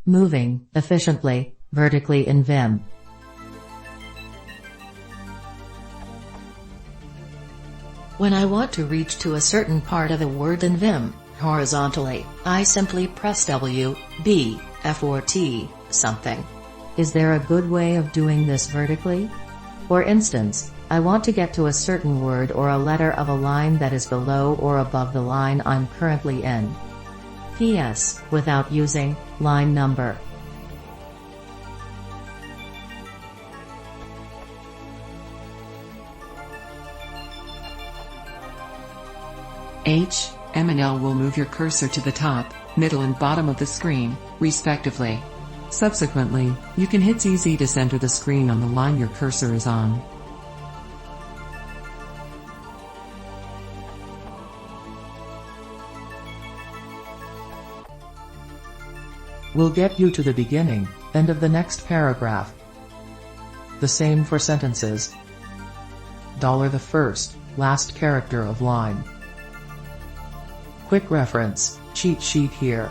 Moving efficiently, vertically in Vim. When I want to reach to a certain part of a word in Vim, horizontally, I simply press W, B, F or T, something. Is there a good way of doing this vertically? For instance, I want to get to a certain word or a letter of a line that is below or above the line I'm currently in. PS, without using line number. H, M and L will move your cursor to the top, middle and bottom of the screen, respectively. Subsequently, you can hit ZZ to center the screen on the line your cursor is on. Will get you to the beginning, end of the next paragraph. The same for sentences. $the first, last character of line. Quick reference, cheat sheet here.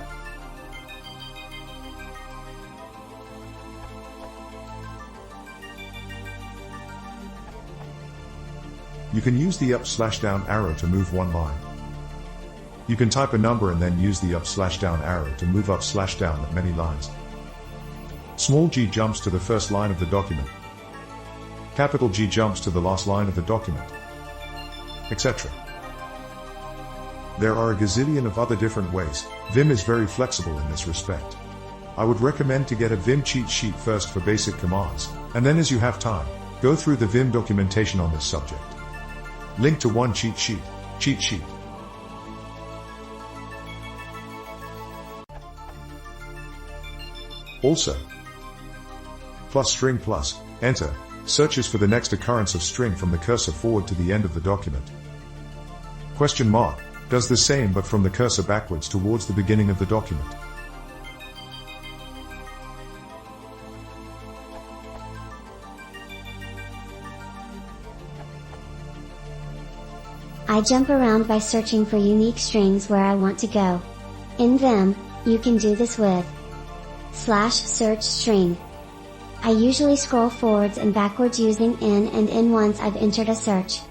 You can use the up/down arrow to move one line. You can type a number and then use the up/down arrow to move up/down at many lines. Small g jumps to the first line of the document. Capital G jumps to the last line of the document, etc. There are a gazillion of other different ways. Vim is very flexible in this respect. I would recommend to get a Vim cheat sheet first for basic commands, and then as you have time, go through the Vim documentation on this subject. Link to one cheat sheet. Also, plus string plus, enter, searches for the next occurrence of string from the cursor forward to the end of the document. Question mark, does the same but from the cursor backwards towards the beginning of the document. I jump around by searching for unique strings where I want to go. In Vim, you can do this with /search string. I usually scroll forwards and backwards using in and in once I've entered a search.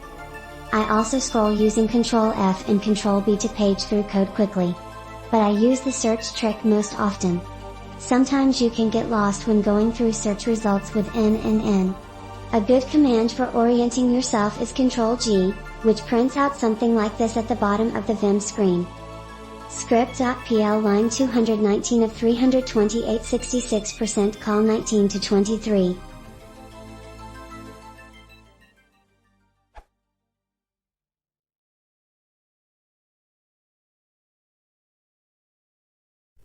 I also scroll using Ctrl F and Ctrl B to page through code quickly. But I use the search trick most often. Sometimes you can get lost when going through search results with in and in. A good command for orienting yourself is Ctrl G, which prints out something like this at the bottom of the Vim screen. Script.pl line 219 of 328 66% call 19 to 23.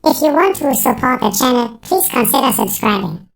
If you want to support the channel, please consider subscribing.